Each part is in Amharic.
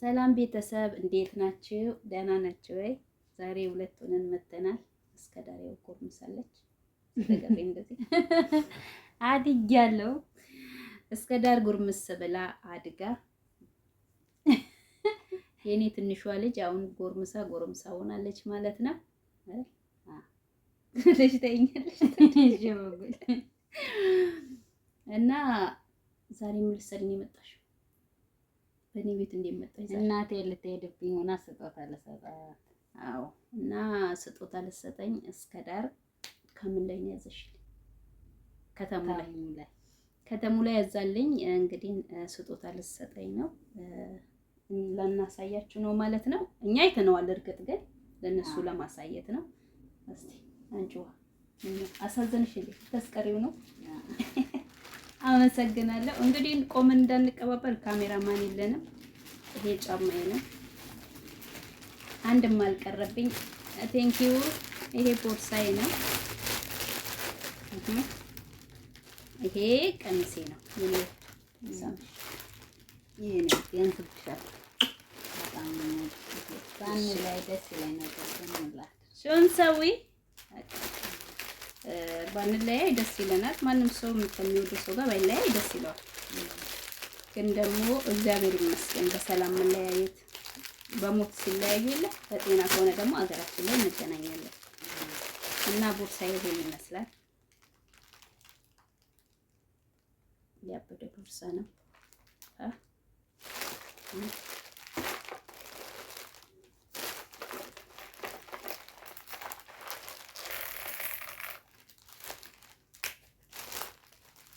ሰላም ቤተሰብ እንዴት ናችሁ? ደህና ናችሁ ወይ? ዛሬ ሁለት ሆነን መተናል። እስከ ዳሬው ጎርምሳለች ተገበ እንደዚህ አድጊያለሁ። እስከ ዳር ጉርምስ ብላ አድጋ የኔ ትንሿ ልጅ አሁን ጎርምሳ ሆናለች ማለት ነው። ልጅ ተይኛለች እና ዛሬ ምን ልትሰሪ ነው የመጣሽው? በእኔ ቤት እንደመጣች እናቴ ልትሄድብኝ ሆና ስጦታ ልሰጣት። አዎ እና ስጦታ ልሰጠኝ እስከ ዳር ከምን ላይ ነው ያዘሽልኝ? ከተሙ ላይ ያዛልኝ። እንግዲህ ስጦታ ልሰጠኝ ነው ለናሳያችሁ ነው ማለት ነው። እኛ አይተነዋል፣ እርግጥ ግን ለነሱ ለማሳየት ነው። እስቲ አንቺዋ አሳዘንሽ እንዴ? ተስቀሪው ነው። አመሰግናለሁ። እንግዲህ ቆመን እንዳንቀባበል ካሜራማን የለንም። ይሄ ጫማዬ ነው፣ አንድም አልቀረብኝ። ቴንኪው። ይሄ ቦርሳዬ ነው። ይሄ ቀሚሴ ነው። ይሄ ነው ያንስብሻል። በጣም ባን ላይ ደስ ይለኝ ነበር ስንላት ሾንሰዊ ባንለያይ ደስ ይለናል። ማንም ሰው ከሚወደው ሰው ጋር ባይለያይ ደስ ይለዋል። ግን ደግሞ እግዚአብሔር ይመስገን በሰላም መለያየት፣ በሞት ሲለያዩ የለ በጤና ከሆነ ደግሞ አገራችን ላይ እንገናኛለን። እና ቦርሳዬ ይሄን ይመስላል። ያበደ ቦርሳ ነው።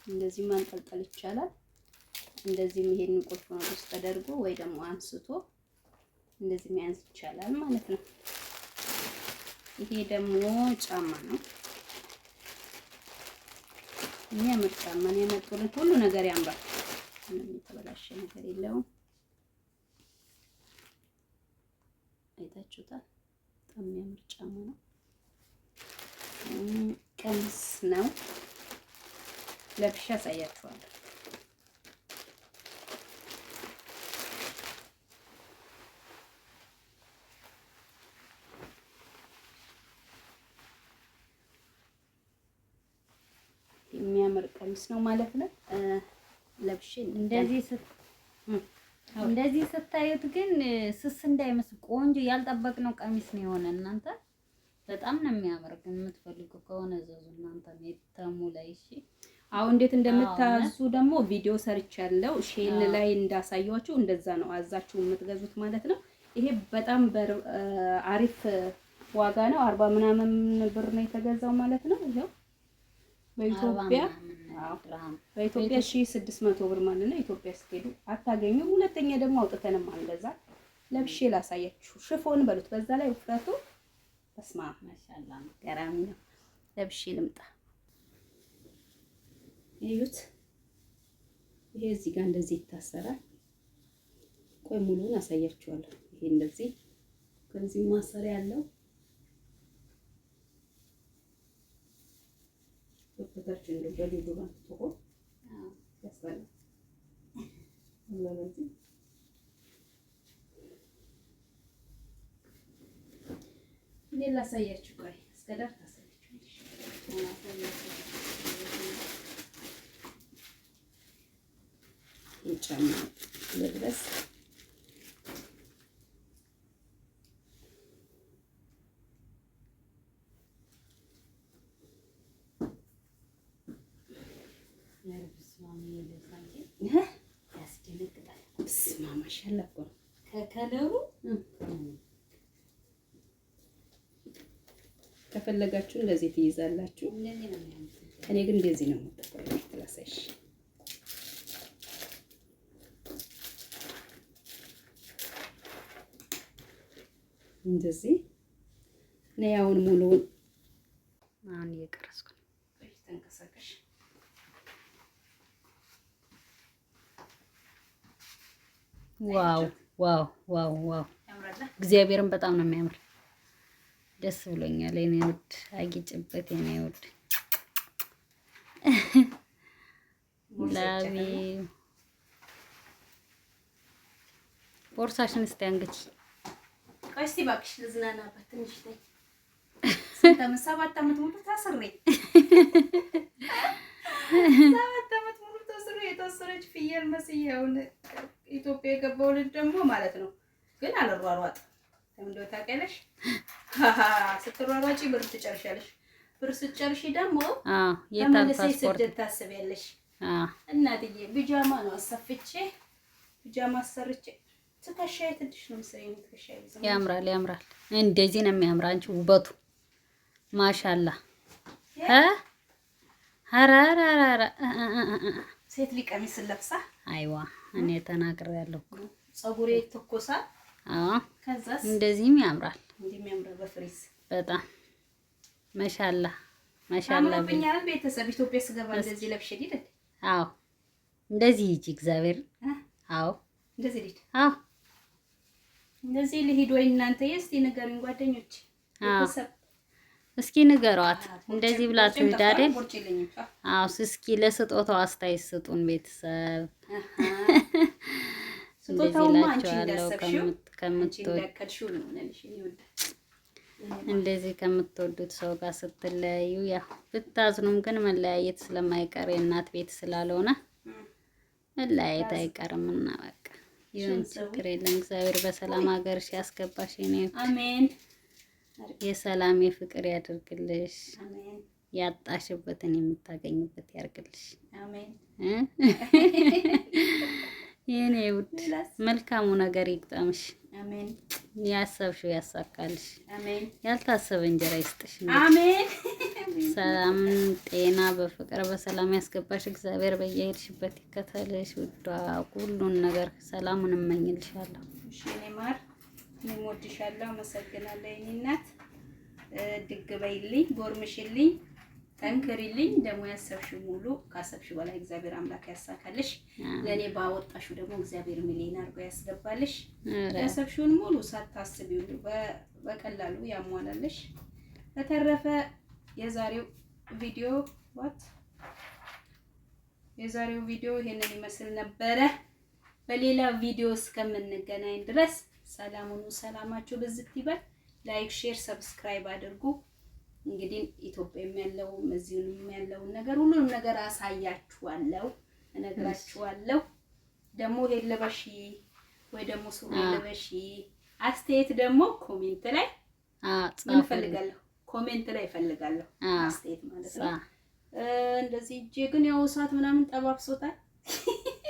እንደዚህ ማንጠልጠል ይቻላል። እንደዚህም ይሄንን ቁልፍ ነው ውስጥ ተደርጎ ወይ ደግሞ አንስቶ እንደዚህ መያዝ ይቻላል ማለት ነው። ይሄ ደግሞ ጫማ ነው። የሚያምር ጫማ ነው ያመጡልን። ሁሉ ነገር ያምራል። ምንም የተበላሸ ነገር የለውም። አይታችሁታል። በጣም የሚያምር ጫማ ነው። ቀሚስ ነው። ለብሻ አሳያችኋለሁ። የሚያምር ቀሚስ ነው ማለት ነው። ለብሼ እንደዚህ ስታዩት ግን ስስ እንዳይመስል ቆንጆ ያልጠበቅነው ቀሚስ ነው የሆነ። እናንተ በጣም ነው የሚያምር። ግን የምትፈልጉ ከሆነ ዘዙ እናንተ ተሙ ላይ። እሺ አሁን እንዴት እንደምታዙ ደግሞ ቪዲዮ ሰርቻለሁ። ሼን ላይ እንዳሳያችሁ እንደዛ ነው አዛችሁ የምትገዙት ማለት ነው። ይሄ በጣም አሪፍ ዋጋ ነው። 40 ምናምን ብር ነው የተገዛው ማለት ነው። ይሄው በኢትዮጵያ 1600 ብር ማለት ነው። ኢትዮጵያ ስትሄዱ አታገኙም። ሁለተኛ ደግሞ አውጥተንም አንገዛ። ለብሼ ላሳያችሁ። ሽፎን በሉት። በዛ ላይ ውፍረቱ በስማ ማሻአላ ገራሚ ነው። ለብሼ ልምጣ። ይዩት። ይሄ እዚህ ጋር እንደዚህ ይታሰራል። ቆይ ሙሉውን አሳያችኋለሁ። ይሄ እንደዚህ ከዚህ ማሰሪያ ያለው ወጣታችሁ እንደ በዲዶራንት ተቆ ያስባል። ለዚህ ሌላ ላሳያችሁ። ቆይ እስከ ዳር ታሳያችሁ። ጫማ ልብስ ያስደነግጣል። ብስማ ማሻአላ እኮ ነው ከከለሩ። ከፈለጋችሁ እንደዚህ ትይዛላችሁ። እኔ ግን እንደዚህ ነው የምጠቀመው። ትላሳይሽ እንደዚህ ነው። ያውን ሙሉውን ማን እየቀረስኩ ነው። ተንቀሳቀሽ ዋው ዋው ዋው ዋው! እግዚአብሔርን በጣም ነው የሚያምር። ደስ ብሎኛል። የኔ ውድ አጊጭበት የኔ ውድ ላቪ ቦርሳሽን እስቲ አንግቺ። ቆይ እስቲ እባክሽ ልዝናናበት ትንሽ ነኝ። ስንት ዓመት 7 ዓመት ሙሉ ታስሬ 7 ዓመት ሙሉ ታስሬ የታሰረች ፍየል መስዬ አሁን ኢትዮጵያ የገባው ልጅ ደግሞ ማለት ነው። ግን አልሯሯጥ እንደው ታውቂያለሽ፣ ስትሯሯጪ ብር ትጨርሻለሽ። ብር ስትጨርሺ ደግሞ የታል ፓስፖርት ስደት ታስቢያለሽ። እናትዬ ቢጃማ ነው አሰፍቼ ቢጃማ አሰርቼ ትከሻዬ ትንሽ ነው መሰለኝ ትከሻዬ ያምራል ያምራል። እንደዚህ ነው የሚያምር። አንቺ ውበቱ ማሻአላ ሀራራራ ሴት ሊቀሚስ ለብሳ አይዋ እኔ ተናግሬያለሁ። ፀጉሬ ተኮሳ ከዛስ እንደዚህም ያምራል። እንደዚህም ያምራል በፍሪዝ በጣም ማሻአላ ማሻአላ። አምሮብኛል። ቤተሰብ ኢትዮጵያ ስገባ እንደዚህ ለብሼ ሊድ አዎ እንደዚህ ሂጂ እግዚአብሔር አዎ እንደዚህ ሊድ አዎ እንደዚህ ልሂድ ወይ እናንተ እስቲ ንገሩኝ ጓደኞች ቤተሰብ እስኪ ንገሯት እንደዚህ ብላችሁ ሂድ አይደል? አዎ እስኪ ለስጦታው አስተያየት ስጡን ቤተሰብ። ስጦታውማ አንቺ እንዳሰብሽው እንደዚህ ከምትወዱት ሰው ጋር ስትለያዩ ያ ብታዝኑም ግን መለያየት ስለማይቀር የእናት ቤት ስላልሆነ መለያየት አይቀርምና በቃ ይሁን፣ ችግር የለም። እግዚአብሔር በሰላም ሀገርሽ ያስገባሽ ነው። አሜን። የሰላም የፍቅር ያድርግልሽ። አሜን። ያጣሽበትን የምታገኝበት ያርግልሽ። አሜን። የኔ ውድ መልካሙ ነገር ይግጠምሽ። አሜን። ያሰብሽው ያሳካልሽ። አሜን። ያልታሰበ እንጀራ ይስጥሽ። አሜን። ሰላም ጤና በፍቅር በሰላም ያስገባሽ። እግዚአብሔር በየሄድሽበት ይከተልሽ። ውዷ ሁሉን ነገር ሰላሙን እመኝልሻለሁ። እሺ እኔ ማር እኔም ወድሻለሁ። አመሰግናለሁ የኔ እናት። ድግ በይልኝ፣ ጎርምሽልኝ፣ ጠንክሪልኝ። ደግሞ ያሰብሽው ሙሉ ካሰብሽው በላይ እግዚአብሔር አምላክ ያሳካልሽ። ለኔ ባወጣሽው ደግሞ እግዚአብሔር ሚሊዮን አድርጎ ያስገባልሽ። ያሰብሽውን ሙሉ ሳታስቢው በቀላሉ ያሟላልሽ። በተረፈ የዛሬው ቪዲዮ ይሄንን ይመስል ነበረ። በሌላ ቪዲዮ እስከምንገናኝ ድረስ ሰላሙኑ ሰላማችሁ ብዝት ይበል። ላይክ፣ ሼር፣ ሰብስክራይብ አድርጉ። እንግዲህ ኢትዮጵያም ያለው እዚህም ያለው ነገር ሁሉንም ነገር አሳያችኋለሁ፣ እነግራችኋለሁ። ደግሞ ሄለበሺ ወይ ደግሞ ሱሪ ለበሺ አስተያየት ደግሞ ኮሜንት ላይ እንፈልጋለሁ። ኮሜንት ላይ እፈልጋለሁ አስተያየት ማለት ነው። እንደዚህ እጄ ግን ያው እሳት ምናምን ጠባብሶታል።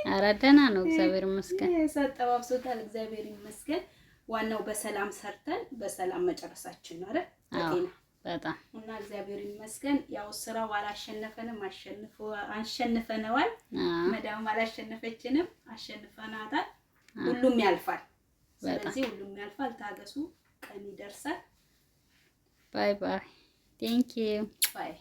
ኧረ ደህና ነው እግዚአብሔር ይመስገን። እሳት ጠባብሶታል እግዚአብሔር ይመስገን። ዋናው በሰላም ሰርተን በሰላም መጨረሳችን ነው አይደል? በጤና በጣም እና እግዚአብሔር ይመስገን። ያው ስራው አላሸነፈንም፣ አሸንፈነዋል። መዳም አላሸነፈችንም፣ አሸንፈናታል። ሁሉም ያልፋል። ስለዚህ ሁሉም ያልፋል። ታገሱ፣ ቀን ይደርሳል። Bye bye. Thank you. Bye.